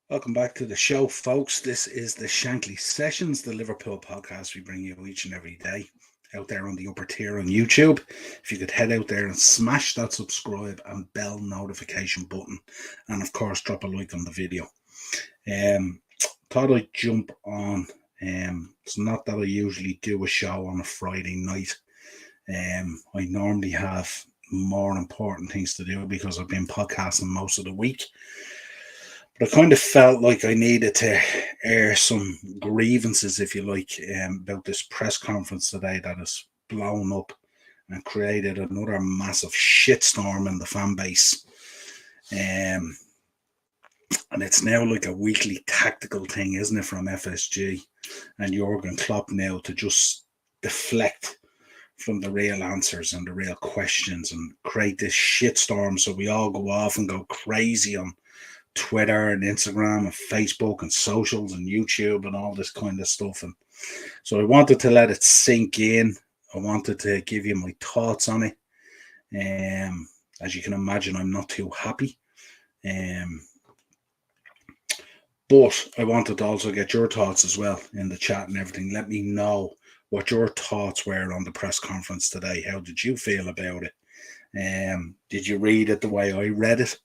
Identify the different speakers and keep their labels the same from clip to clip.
Speaker 1: Welcome back to the show, folks. This is the Shankly Sessions, the Liverpool podcast we bring you each and every day out there on the upper tier on YouTube. If you could head out there and smash that subscribe and bell notification button, and of course, drop a like on the video. Thought I'd jump on. It's not that I usually do a show on a Friday night. I normally have more important things to do because I've been podcasting most of the week. But I kind of felt like I needed to air some grievances, if you like, about this press conference today that has blown up and created another massive shitstorm in the fan base. And it's now like a weekly tactical thing, isn't it, from FSG and Jurgen Klopp now to just deflect from the real answers and the real questions and create this shitstorm so we all go off and go crazy on Twitter and Instagram and Facebook and socials and YouTube and all this kind of stuff. And so I wanted to let it sink in. I wanted to give you my thoughts on it. As you can imagine, I'm not too happy. But I wanted to also get your thoughts as well in the chat and everything. Let me know what your thoughts were on the press conference today. How did you feel about it? Did you read it the way I read it?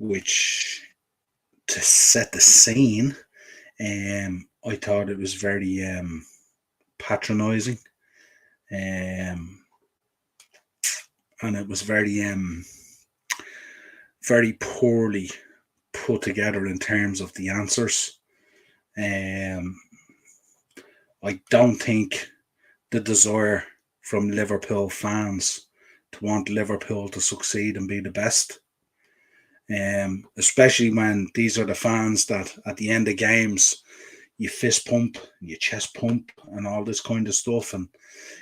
Speaker 1: Which, to set the scene, I thought it was very patronizing, and it was very poorly put together in terms of the answers. I don't think the desire from Liverpool fans to want Liverpool to succeed and be the best, especially when these are the fans that at the end of games you fist pump, you chest pump and all this kind of stuff, and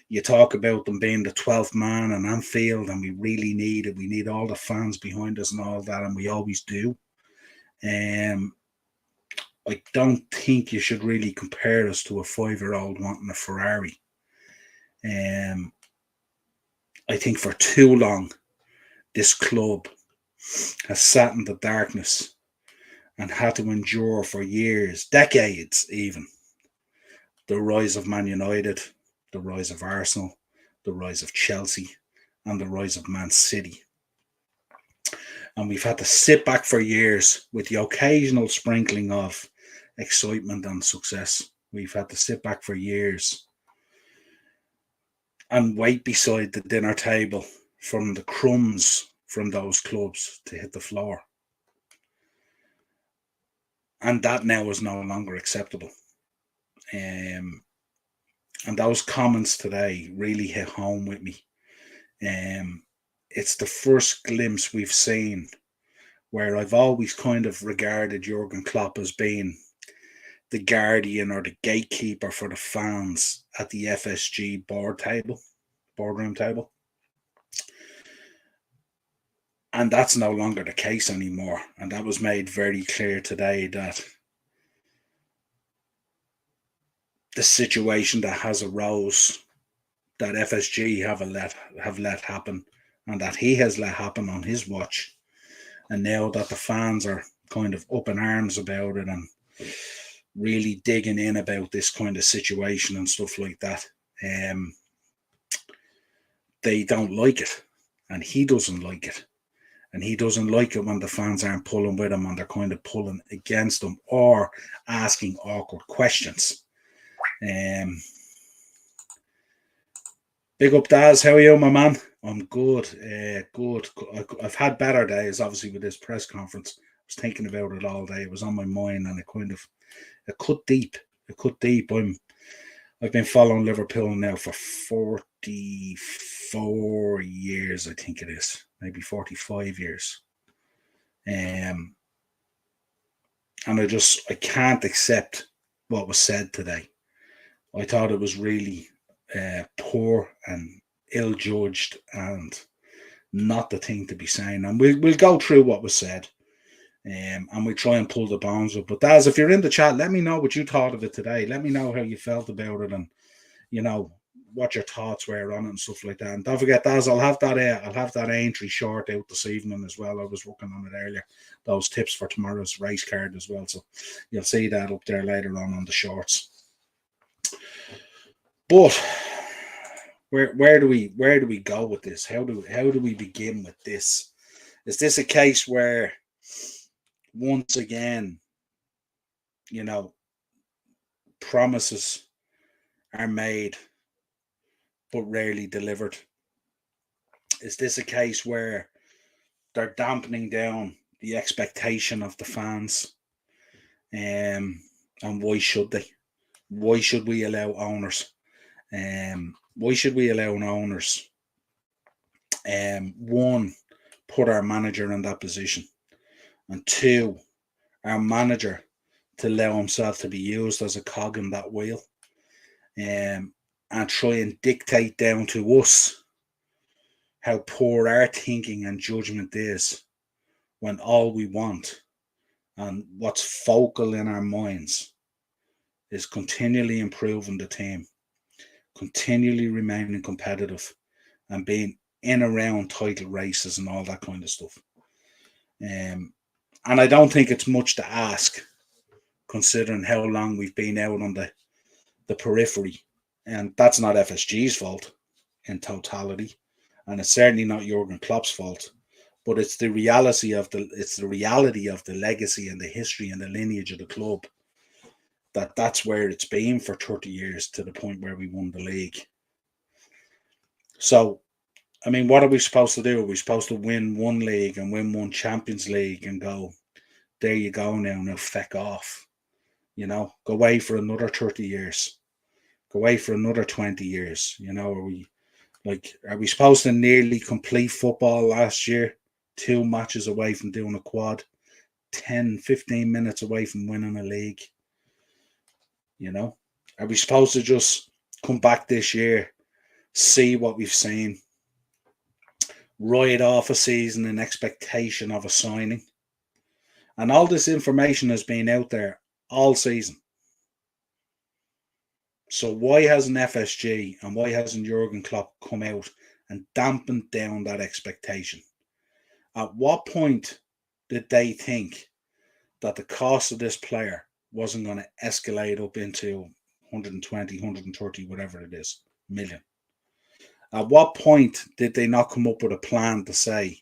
Speaker 1: you talk about them being the 12th man in Anfield and we really need it, we need all the fans behind us and all that, and we always do. I don't think you should really compare us to a 5-year-old wanting a Ferrari. I think for too long this club has sat in the darkness and had to endure for years, decades even, the rise of Man United, the rise of Arsenal, the rise of Chelsea, and the rise of Man City. And we've had to sit back for years with the occasional sprinkling of excitement and success. We've had to sit back for years and wait beside the dinner table from the crumbs from those clubs to hit the floor. And that now is no longer acceptable. And those comments today really hit home with me. It's the first glimpse we've seen where I've always kind of regarded Jurgen Klopp as being the guardian or the gatekeeper for the fans at the FSG boardroom table. And that's no longer the case anymore. And that was made very clear today, that the situation that has arose, that FSG have let happen, and that he has let happen on his watch, and now that the fans are kind of up in arms about it and really digging in about this kind of situation and stuff like that, they don't like it, and he doesn't like it. And he doesn't like it when the fans aren't pulling with him and they're kind of pulling against him or asking awkward questions. Big up, Daz. How are you, my man? I'm good. Good. I've had better days, obviously, with this press conference. I was thinking about it all day. It was on my mind, and it cut deep. It cut deep. I've been following Liverpool now for 44 years, I think it is. Maybe 45 years. And I can't accept what was said today. I thought it was really poor and ill-judged and not the thing to be saying. And we'll go through what was said, and we'll try and pull the bones up. But Daz, if you're in the chat, let me know what you thought of it today. Let me know how you felt about it, and what your thoughts were on it and stuff like that. And don't forget, Daz, I'll have that entry short out this evening as well. I was working on it earlier. Those tips for tomorrow's race card as well. So you'll see that up there later on the shorts. But where do we go with this? How do we begin with this? Is this a case where once again, promises are made but rarely delivered? Is this a case where they're dampening down the expectation of the fans? And why should they? Why should we allow owners? Why should we allow owners? One, put our manager in that position, and two, our manager to allow himself to be used as a cog in that wheel, and try and dictate down to us how poor our thinking and judgment is, when all we want and what's focal in our minds is continually improving the team, continually remaining competitive, and being in around title races and all that kind of stuff. And I don't think it's much to ask, considering how long we've been out on the periphery. And that's not FSG's fault in totality, and it's certainly not Jurgen Klopp's fault. But it's the reality of the legacy and the history and the lineage of the club, that's where it's been for 30 years, to the point where we won the league. So, I mean, what are we supposed to do? Are we supposed to win one league and win one Champions League and go, there you go now feck off? Go away for another 30 years. Go away for another 20 years. Are we supposed to nearly complete football last year? 2 matches away from doing a quad, 10, 15 minutes away from winning a league. Are we supposed to just come back this year, see what we've seen, ride off a season in expectation of a signing? And all this information has been out there all season. So why hasn't FSG and why hasn't Jurgen Klopp come out and dampened down that expectation? At what point did they think that the cost of this player wasn't going to escalate up into 120, 130, whatever it is, million? At what point did they not come up with a plan to say,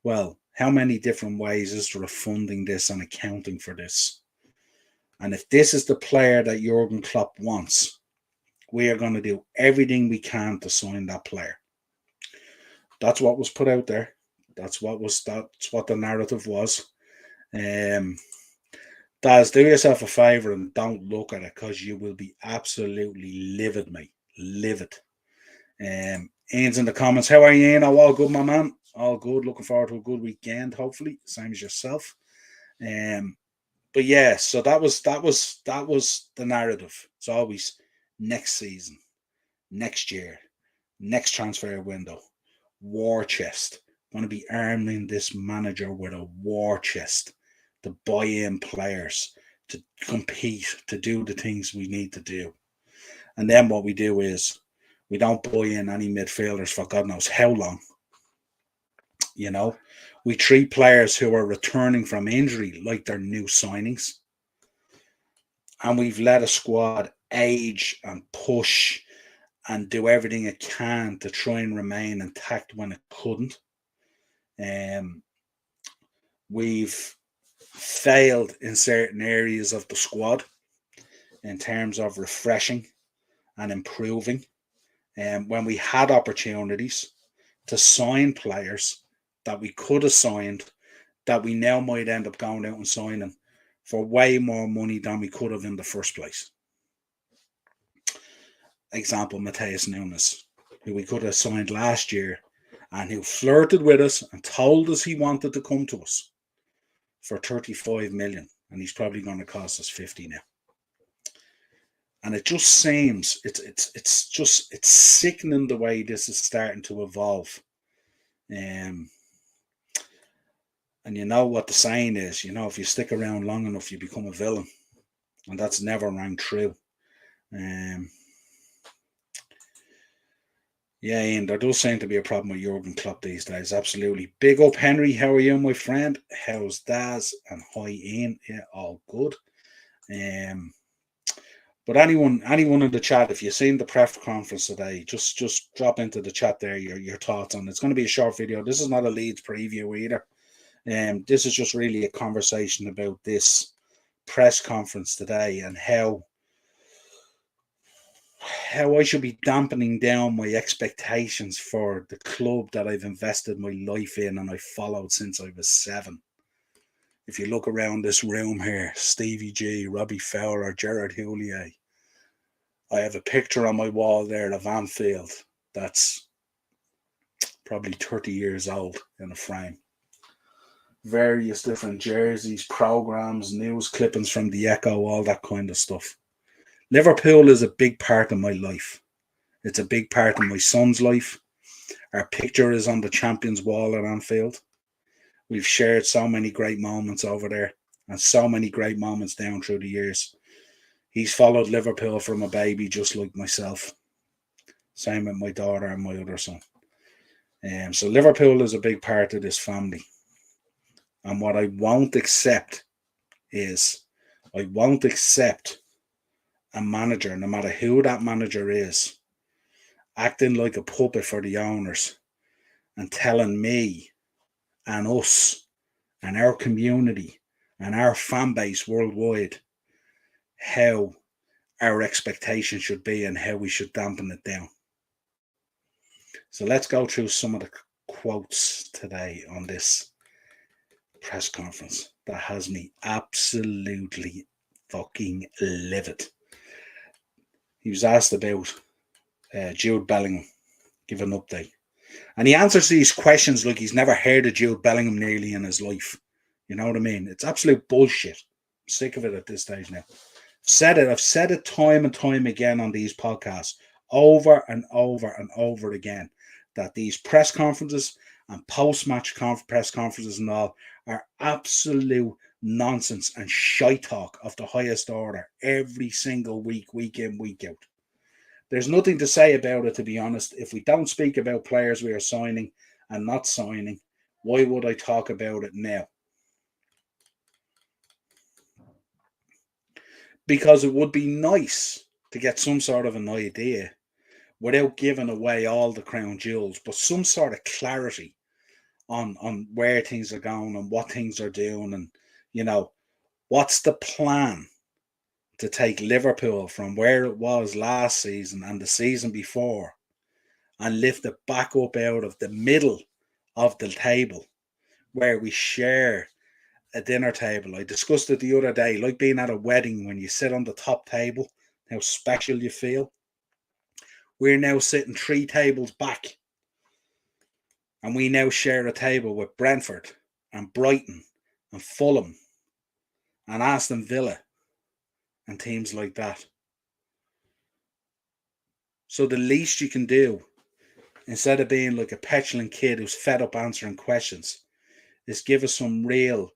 Speaker 1: well, how many different ways is there of funding this and accounting for this? And if this is the player that Jurgen Klopp wants, we are going to do everything we can to sign that player. That's what was put out there. That's what the narrative was. Daz, do yourself a favour and don't look at it, because you will be absolutely livid, mate. Livid. Ian's in the comments. How are you, Ian? All good, my man? All good. Looking forward to a good weekend, hopefully. Same as yourself. But yeah, so that was the narrative. It's always next season, next year, next transfer window, war chest. Going to be arming this manager with a war chest to buy in players, to compete, to do the things we need to do. And then what we do is we don't buy in any midfielders for God knows how long. We treat players who are returning from injury like they're new signings. And we've let a squad age and push and do everything it can to try and remain intact when it couldn't. We've failed in certain areas of the squad in terms of refreshing and improving. When we had opportunities to sign players that we could have signed, that we now might end up going out and signing for way more money than we could have in the first place. Example, Matheus Nunes, who we could have signed last year and who flirted with us and told us he wanted to come to us for 35 million, and he's probably going to cost us 50 now. And it just seems it's sickening the way this is starting to evolve. And you know what the saying is, if you stick around long enough, you become a villain. And that's never rang true. Yeah, Ian, there does seem to be a problem with Jurgen Klopp these days. Absolutely. Big up, Henry. How are you, my friend? How's Daz? And hi, Ian. Yeah, all good. Um, but anyone in the chat, if you've seen the press conference today, just drop into the chat there your thoughts on it. It's going to be a short video. This is not a Leeds preview either. This is just really a conversation about this press conference today and how I should be dampening down my expectations for the club that I've invested my life in and I followed since I was 7. If you look around this room here, Stevie G, Robbie Fowler, Gerard Houllier, I have a picture on my wall there of Anfield that's probably 30 years old in a frame. Various different jerseys, programs, news clippings from the Echo, all that kind of stuff. Liverpool is a big part of my life. It's a big part of my son's life. Our picture is on the Champions Wall at Anfield. We've shared so many great moments over there and so many great moments down through the years. He's followed Liverpool from a baby just like myself. Same with my daughter and my other son. So Liverpool is a big part of this family. And what I won't accept is I won't accept a manager, no matter who that manager is, acting like a puppet for the owners and telling me and us and our community and our fan base worldwide how our expectations should be and how we should dampen it down. So let's go through some of the quotes today on this press conference that has me absolutely fucking livid. He was asked about Jude Bellingham, give an update. And he answers these questions like he's never heard of Jude Bellingham nearly in his life. You know what I mean? It's absolute bullshit. I'm sick of it at this stage now. I've said it time and time again on these podcasts, over and over and over again, that these press conferences and post-match press conferences and all are absolute nonsense and shite talk of the highest order every single week, week in, week out. There's nothing to say about it, to be honest. If we don't speak about players we are signing and not signing, why would I talk about it now? Because it would be nice to get some sort of an idea without giving away all the crown jewels, but some sort of clarity on where things are going and what things are doing, and what's the plan to take Liverpool from where it was last season and the season before and lift it back up out of the middle of the table where we share a dinner table. I discussed it the other day, like being at a wedding when you sit on the top table, how special you feel. We're now sitting 3 tables back, and we now share a table with Brentford and Brighton and Fulham and Aston Villa and teams like that. So the least you can do, instead of being like a petulant kid who's fed up answering questions, is give us some real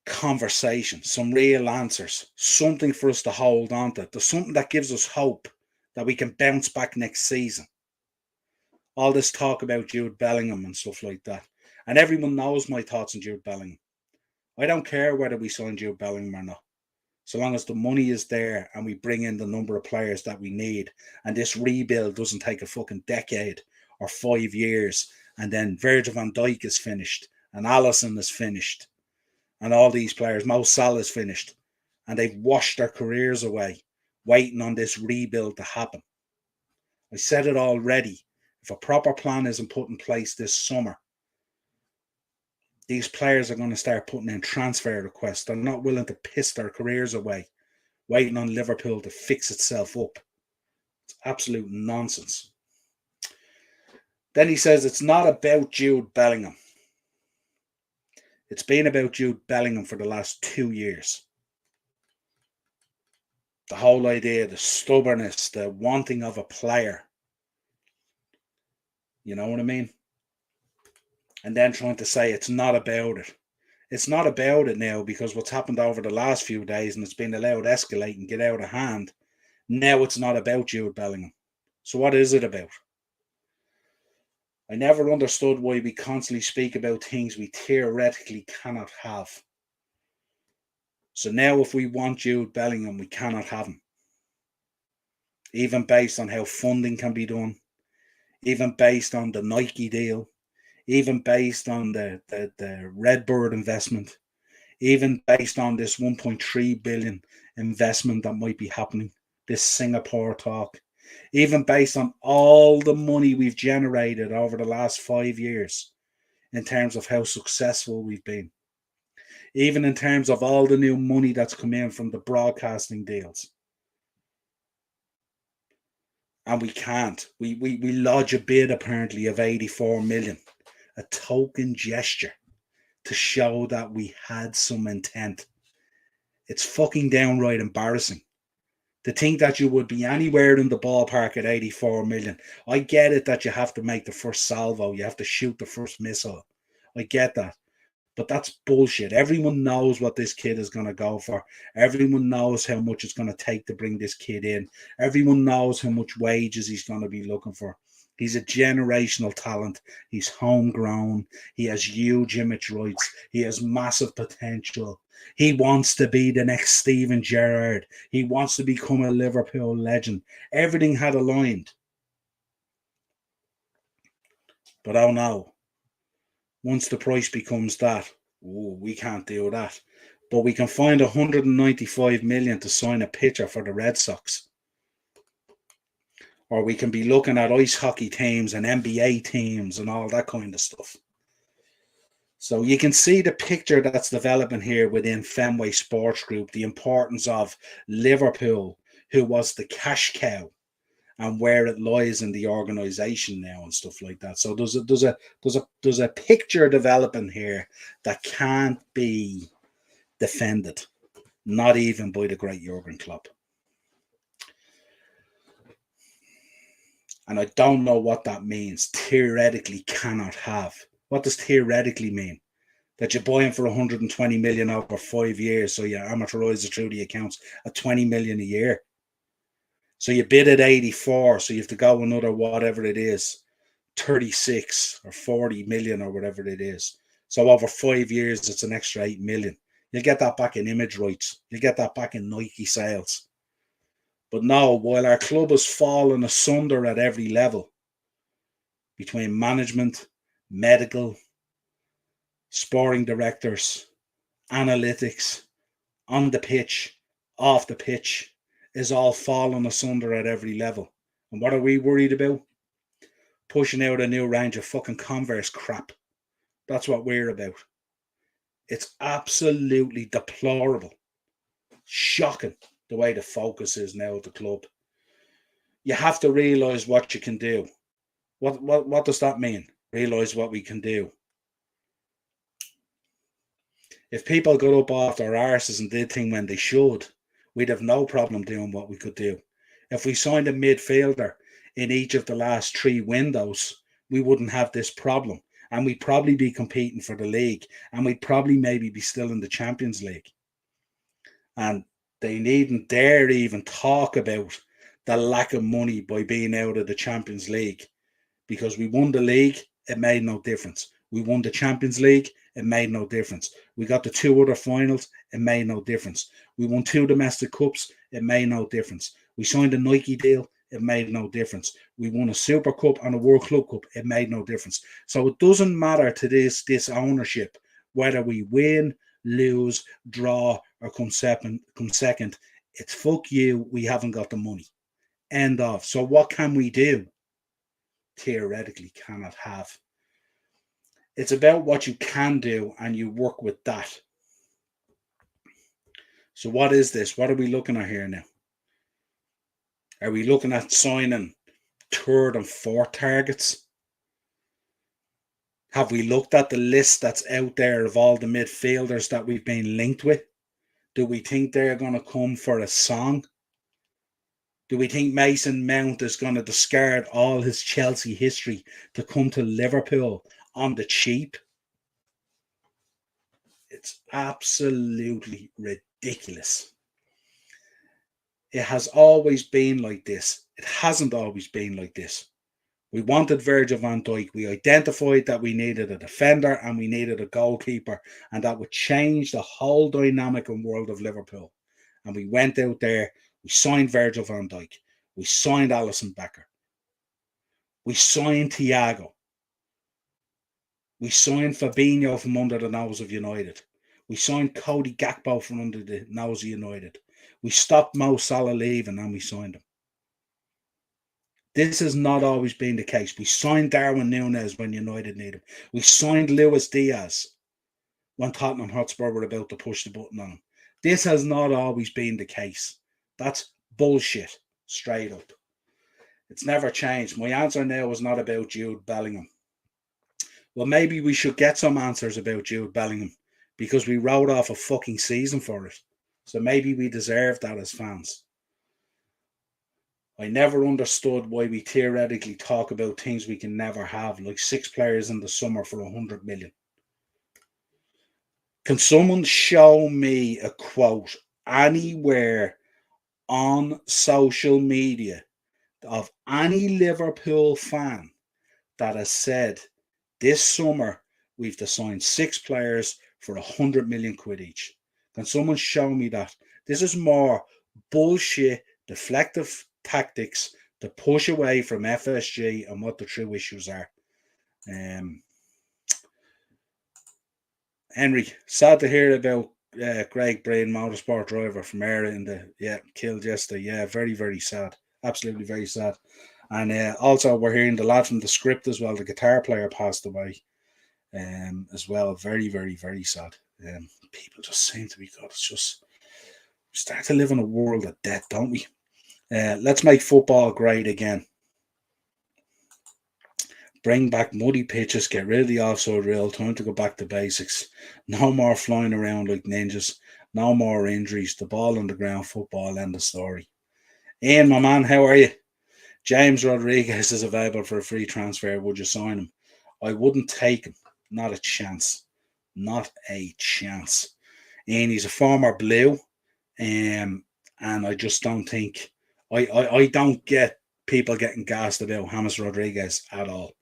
Speaker 1: conversation, some real answers, something for us to hold on to. There's something that gives us hope that we can bounce back next season. All this talk about Jude Bellingham and stuff like that. And everyone knows my thoughts on Jude Bellingham. I don't care whether we sign Jude Bellingham or not. So long as the money is there and we bring in the number of players that we need, and this rebuild doesn't take a fucking decade or 5 years, and then Virgil van Dijk is finished and Alisson is finished and all these players, Mo Salah is finished, and they've washed their careers away waiting on this rebuild to happen. I said it already. If a proper plan isn't put in place this summer, these players are going to start putting in transfer requests. They're not willing to piss their careers away, waiting on Liverpool to fix itself up. It's absolute nonsense. Then he says it's not about Jude Bellingham. It's been about Jude Bellingham for the last 2 years. The whole idea, the stubbornness, the wanting of a player. You know what I mean? And then trying to say it's not about it. It's not about it now because what's happened over the last few days, and it's been allowed to escalate and get out of hand. Now it's not about Jude Bellingham. So what is it about? I never understood why we constantly speak about things we theoretically cannot have. So now if we want Jude Bellingham, we cannot have him. Even based on how funding can be done, even based on the Nike deal, even based on the Redbird investment, even based on this 1.3 billion investment that might be happening, this Singapore talk, even based on all the money we've generated over the last 5 years in terms of how successful we've been, even in terms of all the new money that's come in from the broadcasting deals. And we can't. We lodge a bid apparently of 84 million, a token gesture to show that we had some intent. It's fucking downright embarrassing to think that you would be anywhere in the ballpark at 84 million. I get it that you have to make the first salvo, you have to shoot the first missile. I get that. But that's bullshit. Everyone knows what this kid is going to go for. Everyone knows how much it's going to take to bring this kid in. Everyone knows how much wages he's going to be looking for. He's a generational talent. He's homegrown. He has huge image rights. He has massive potential. He wants to be the next Steven Gerrard. He wants to become a Liverpool legend. Everything had aligned. But oh no. Once the price becomes that, we can't do that. But we can find 195 million to sign a pitcher for the Red Sox. Or we can be looking at ice hockey teams and NBA teams and all that kind of stuff. So you can see the picture that's developing here within Fenway Sports Group, the importance of Liverpool, who was the cash cow, and where it lies in the organization now and stuff like that. So there's a picture developing here that can't be defended, not even by the great Jurgen Klopp. And I don't know what that means. Theoretically cannot have. What does theoretically mean? That you buy him for 120 million over 5 years, so you amortize it through the accounts at 20 million a year. So you bid at 84, so you have to go another whatever it is, 36 or 40 million or whatever it is. So over 5 years, it's an extra 8 million. You'll get that back in image rights. You'll get that back in Nike sales. But no, while our club has fallen asunder at every level, between management, medical, sporting directors, analytics, on the pitch, off the pitch, is all falling asunder at every level. And what are we worried about? Pushing out a new range of fucking Converse crap. That's what we're about. It's absolutely deplorable. Shocking the way the focus is now at the club. You have to realise what you can do. What does that mean? Realise what we can do. If people got up off their arses and did things when they should, we'd have no problem doing what we could do. If we signed a midfielder in each of the last 3 windows, we wouldn't have this problem. And we'd probably be competing for the league. And we'd probably maybe be still in the Champions League. And they needn't dare even talk about the lack of money by being out of the Champions League. Because we won the league, it made no difference. We won the Champions League, it made no difference. We got the 2 other finals, it made no difference. We won 2 domestic cups, it made no difference. We signed a Nike deal, it made no difference. We won a Super Cup and a World Club Cup, it made no difference. So it doesn't matter to this ownership whether we win, lose, draw, or come second. It's fuck you, we haven't got the money. End of. So what can we do? Theoretically cannot have. It's about what you can do and you work with that. So what is this? What are we looking at here now? Are we looking at signing 3rd and 4th targets? Have we looked at the list that's out there of all the midfielders that we've been linked with? Do we think they're going to come for a song? Do we think Mason Mount is going to discard all his Chelsea history to come to Liverpool on the cheap? It's absolutely ridiculous. It has always been like this. It hasn't always been like this. We wanted Virgil van Dijk. We identified that we needed a defender and we needed a goalkeeper, and that would change the whole dynamic and world of Liverpool. And we went out there, we signed Virgil van Dijk, we signed Alisson Becker, we signed Thiago, we signed Fabinho from under the nose of United, we signed Cody Gakpo from under the nose of United, we stopped Mo Salah leaving and we signed him. This has not always been the case. We signed Darwin Núñez when United needed him. We signed Luis Diaz when Tottenham Hotspur were about to push the button on him. This has not always been the case. That's bullshit, straight up. It's never changed. My answer now is not about Jude Bellingham. Well, maybe we should get some answers about Jude Bellingham because we wrote off a fucking season for it. So maybe we deserve that as fans. I never understood why we theoretically talk about things we can never have, like 6 players in the summer for 100 million. Can someone show me a quote anywhere on social media of any Liverpool fan that has said this summer we've assigned 6 players for 100 million quid each? Can someone show me that? This is more bullshit, deflective tactics to push away from FSG and what the true issues are. Henry, sad to hear about Greg Brain, motorsport driver from Era in the killed yesterday. Yeah, very, very sad. Absolutely very sad. And also we're hearing the lad from the script as well, the guitar player passed away as well. Very, very, very sad. People just seem to be good. It's just we start to live in a world of death, don't we? Let's make football great again. Bring back muddy pitches, get rid of the offside rule, time to go back to basics. No more flying around like ninjas, no more injuries, the ball on the ground, football, end of story. Ian, my man, how are you? James Rodriguez is available for a free transfer. Would you sign him? I wouldn't take him. Not a chance. Not a chance. Ian, he's a former Blue, and I just don't think... I don't get people getting gassed about James Rodriguez at all.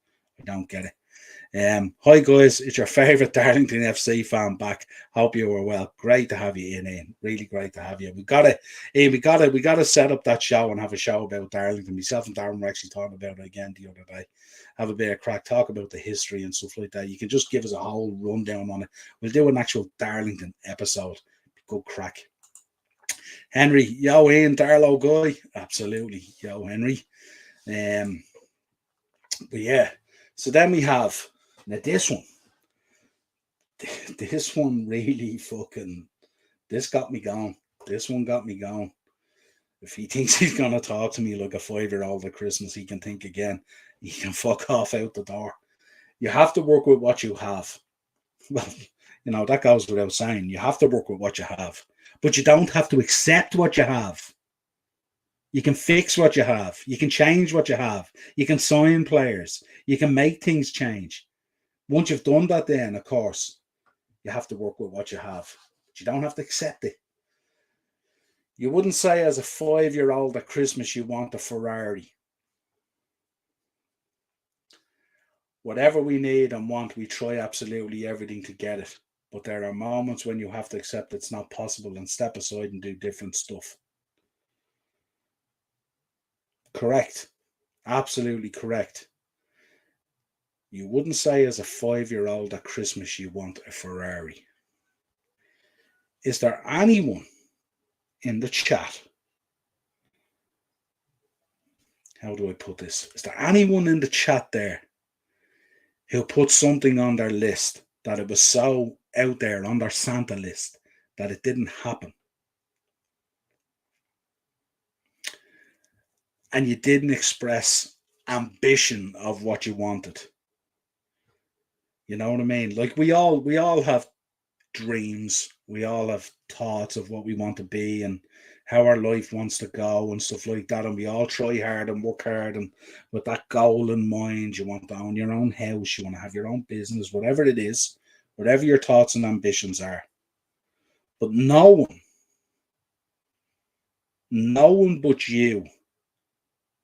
Speaker 1: I don't get it. Hi guys, it's your favourite Darlington FC fan back. Hope you were well. Great to have you in, Ian. Really great to have you. We gotta set up that show and have a show about Darlington. Myself and Darren were actually talking about it again the other day. Have a bit of crack, talk about the history and stuff like that. You can just give us a whole rundown on it. We'll do an actual Darlington episode. Good crack. Henry, yo, Ian, Darlow guy. Absolutely, yo, Henry. But yeah, so then we have now this one really fucking, this got me going. This one got me going. If he thinks he's gonna talk to me like a 5-year-old at Christmas, he can think again. He can fuck off out the door. You have to work with what you have. Well, you know, that goes without saying. You have to work with what you have. But you don't have to accept what you have. You can fix what you have. You can change what you have. You can sign players. You can make things change. Once you've done that, then, of course, you have to work with what you have. But you don't have to accept it. You wouldn't say as a 5-year-old at Christmas you want a Ferrari. Whatever we need and want, we try absolutely everything to get it. But there are moments when you have to accept it's not possible and step aside and do different stuff. Correct. Absolutely correct. You wouldn't say as a 5-year-old at Christmas you want a Ferrari. Is there anyone in the chat? How do I put this? Is there anyone in the chat there who put something on their list that it was so out there on their Santa list that it didn't happen? And you didn't express ambition of what you wanted. You know what I mean? Like we all have dreams. We all have thoughts of what we want to be and how our life wants to go and stuff like that. And we all try hard and work hard. And with that goal in mind, you want to own your own house. You want to have your own business, whatever it is, whatever your thoughts and ambitions are. But no one but you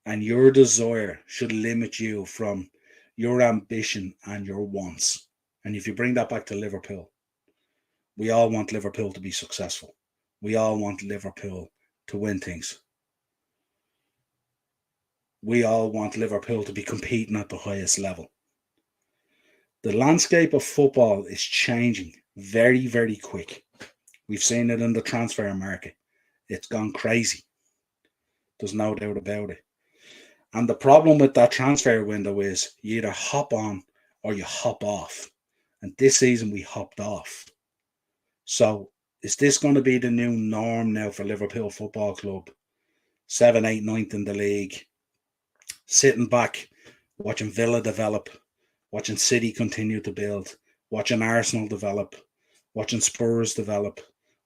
Speaker 1: And your desire should limit you from your ambition and your wants. And if you bring that back to Liverpool, we all want Liverpool to be successful. We all want Liverpool to win things. We all want Liverpool to be competing at the highest level. The landscape of football is changing very, very quick. We've seen it in the transfer market. It's gone crazy. There's no doubt about it. And the problem with that transfer window is you either hop on or you hop off. And this season we hopped off. So is this going to be the new norm now for Liverpool Football Club? 7, 8, 9th in the league. Sitting back, watching Villa develop, watching City continue to build, watching Arsenal develop, watching Spurs develop,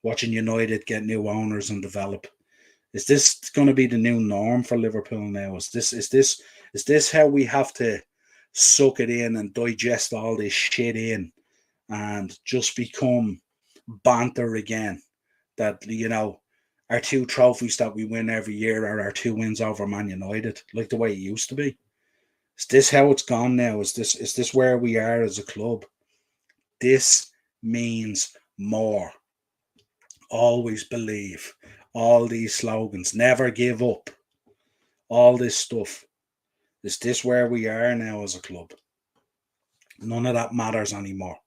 Speaker 1: watching United get new owners and develop. Is this going to be the new norm for Liverpool now? Is this how we have to suck it in and digest all this shit in and just become banter again? That, you know, our 2 trophies that we win every year are our 2 wins over Man United, like the way it used to be. Is this how it's gone now? Is this where we are as a club? This means more. Always believe. All these slogans, never give up, all this stuff. Is this where we are now as a club? None of that matters anymore.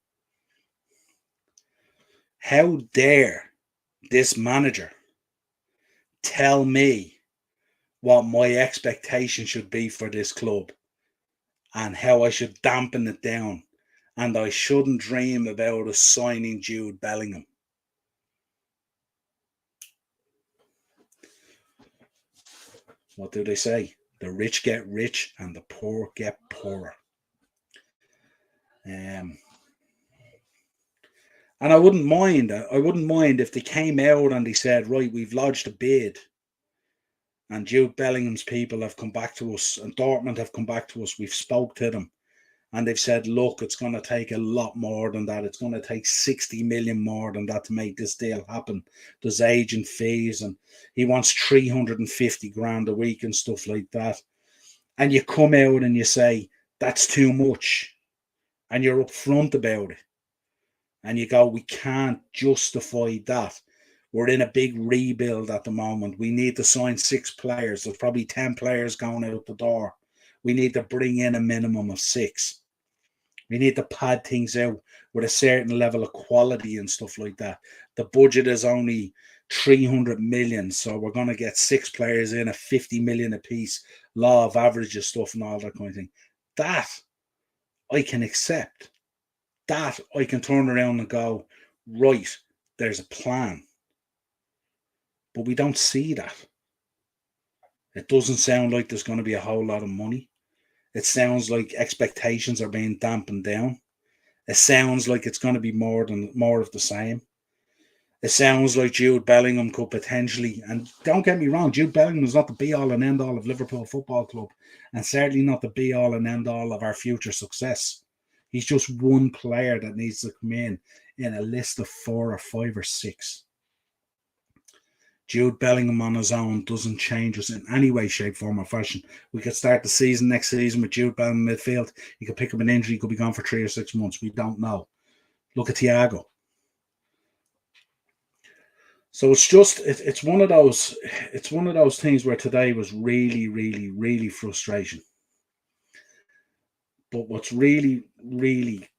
Speaker 1: How dare this manager tell me what my expectation should be for this club and how I should dampen it down, and I shouldn't dream about us signing Jude Bellingham. What do they say? The rich get rich and the poor get poorer. And I wouldn't mind. If they came out and they said, right, we've lodged a bid, and Jude Bellingham's people have come back to us, and Dortmund have come back to us. We've spoke to them, and they've said, look, it's going to take a lot more than that. It's going to take 60 million more than that to make this deal happen. There's agent fees, and he wants 350 grand a week and stuff like that. And you come out and you say, that's too much. And you're upfront about it. And you go, we can't justify that. We're in a big rebuild at the moment. We need to sign 6 players. There's probably 10 players going out the door. We need to bring in a minimum of 6. We need to pad things out with a certain level of quality and stuff like that. The budget is only 300 million, so we're going to get 6 players in at 50 million a piece, law of averages stuff and all that kind of thing. That I can accept. That I can turn around and go, right, there's a plan. But we don't see that. It doesn't sound like there's going to be a whole lot of money. It sounds like expectations are being dampened down. It sounds like it's going to be more of the same. It sounds like Jude Bellingham could potentially, and don't get me wrong, Jude Bellingham is not the be-all and end-all of Liverpool Football Club, and certainly not the be-all and end-all of our future success. He's just one player that needs to come in a list of 4 or 5 or 6. Jude Bellingham on his own doesn't change us in any way, shape, form, or fashion. We could start the next season with Jude Bellingham midfield. He could pick up an injury. He could be gone for 3 or 6 months. We don't know. Look at Thiago. So it's one of those things where today was really, really, really frustration. But what's really, really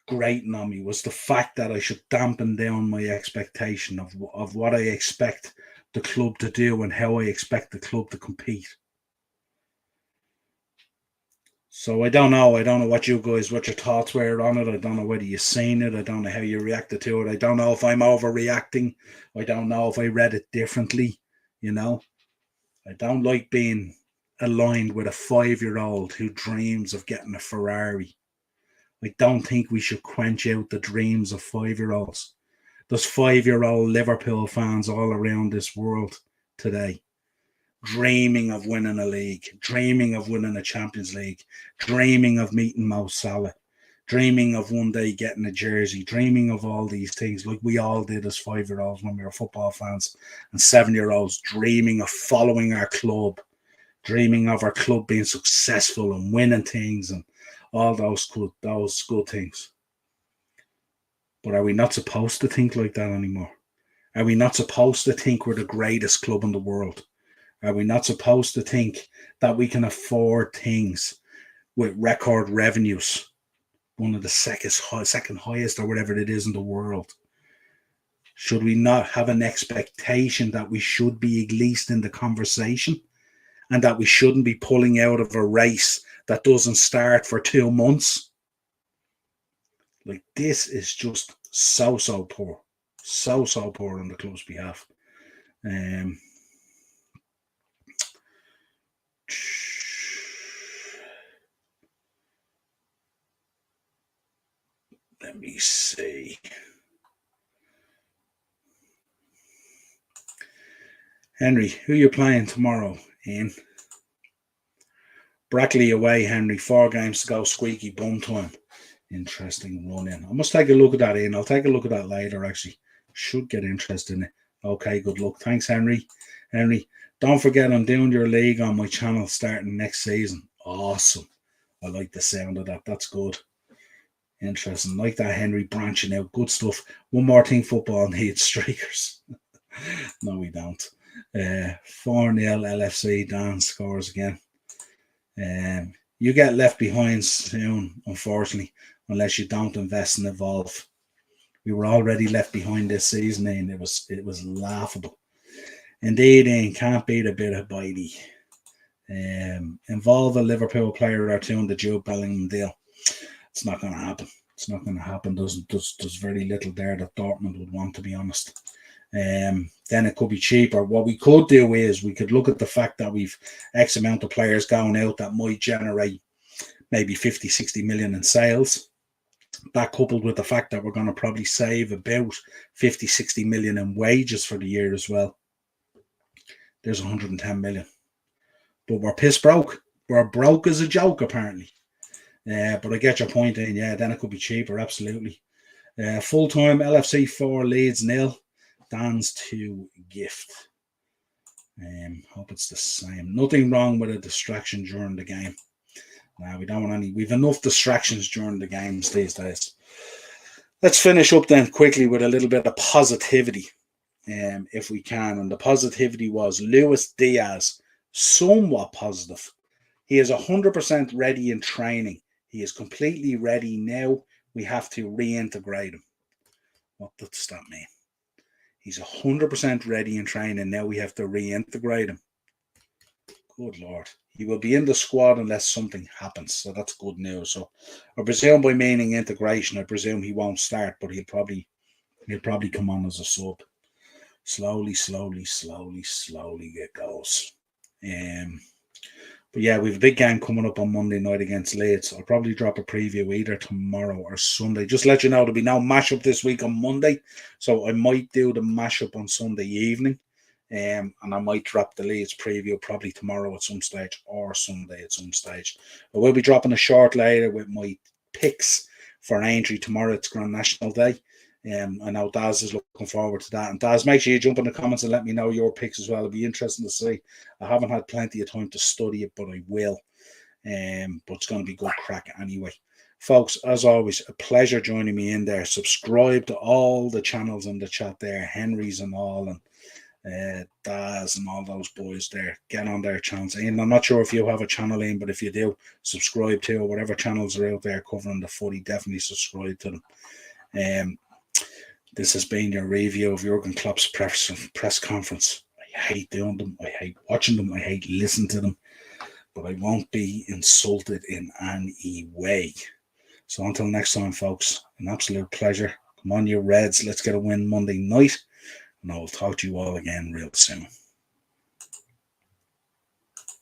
Speaker 1: grating on me was the fact that I should dampen down my expectation of what I expect the club to do and how I expect the club to compete. So I don't know what your thoughts were on it. I don't know whether you've seen it. I don't know how you reacted to it. I don't know if I'm overreacting. I don't know if I read it differently. You know, I don't like being aligned with a 5-year-old who dreams of getting a Ferrari. I don't think we should quench out the dreams of 5-year-olds. There's 5-year-old Liverpool fans all around this world today, dreaming of winning a league, dreaming of winning a Champions League, dreaming of meeting Mo Salah, dreaming of one day getting a jersey, dreaming of all these things like we all did as 5-year-olds when we were football fans, and 7-year-olds dreaming of following our club, dreaming of our club being successful and winning things and all those good things. But are we not supposed to think like that anymore? Are we not supposed to think we're the greatest club in the world? Are we not supposed to think that we can afford things with record revenues, one of the second highest or whatever it is in the world? Should we not have an expectation that we should be at least in the conversation and that we shouldn't be pulling out of a race that doesn't start for 2 months? Like, this is just so poor. So poor on the club's behalf. Let me see. Henry, who are you playing tomorrow, Ian? Brackley away, Henry. 4 games to go, squeaky bum time. Interesting run in. I must take a look at that, Ian. I'll take a look at that later, actually. Should get interest in it. Okay, good luck. Thanks, Henry. Henry, don't forget I'm doing your league on my channel starting next season. Awesome. I like the sound of that. That's good. Interesting. Like that, Henry, branching out. Good stuff. One more thing, football needs strikers. No, we don't. 4-0 LFC. Dan scores again. You get left behind soon, unfortunately, unless you don't invest and evolve. We were already left behind this season, and it was laughable. Indeed, Ian, can't beat a bit of bitey. Involve a Liverpool player or two in the Jude Bellingham deal. It's not going to happen. It's not going to happen. There's very little there that Dortmund would want, to be honest. Then it could be cheaper. What we could do is we could look at the fact that we've X amount of players going out that might generate maybe 50, 60 million in sales. That coupled with the fact that we're going to probably save about 50, 60 million in wages for the year as well. There's 110 million. But we're piss broke. We're broke as a joke, apparently. But I get your point, in. Yeah, then it could be cheaper, absolutely. Full-time LFC 4, Leeds 0. Dan's 2 gift. Hope it's the same. Nothing wrong with a distraction during the game. Now, we don't want any. We've enough distractions during the games these days. Let's finish up then quickly with a little bit of positivity, if we can. And the positivity was Luis Diaz, somewhat positive. He is 100% ready in training. He is completely ready now. We have to reintegrate him. What does that mean? He's 100% ready in training. Now we have to reintegrate him. Good Lord. He will be in the squad unless something happens. So that's good news. So I presume by meaning integration, I presume he won't start, but he'll probably come on as a sub. Slowly it goes. But yeah, we have a big game coming up on Monday night against Leeds. I'll probably drop a preview either tomorrow or Sunday. Just let you know, there'll be no mashup this week on Monday. So I might do the mashup on Sunday evening. And I might drop the Leeds preview probably tomorrow at some stage or Sunday at some stage. I will be dropping a short later with my picks for Aintree tomorrow. It's Grand National Day. I know Daz is looking forward to that. And Daz, make sure you jump in the comments and let me know your picks as well. It'll be interesting to see. I haven't had plenty of time to study it, but I will. But it's going to be good crack anyway. Folks, as always, a pleasure joining me in there. Subscribe to all the channels in the chat there, Henry's and all, and Daz and all those boys there. Get on their channels. And I'm not sure if you have a channel in, but if you do, subscribe to whatever channels are out there covering the footy. Definitely subscribe to them. This has been your review of Jurgen Klopp's press conference. I hate doing them. I hate watching them. I hate listening to them. But I won't be insulted in any way. So until next time, folks, an absolute pleasure. Come on, you Reds. Let's get a win Monday night. And I will talk to you all again real soon.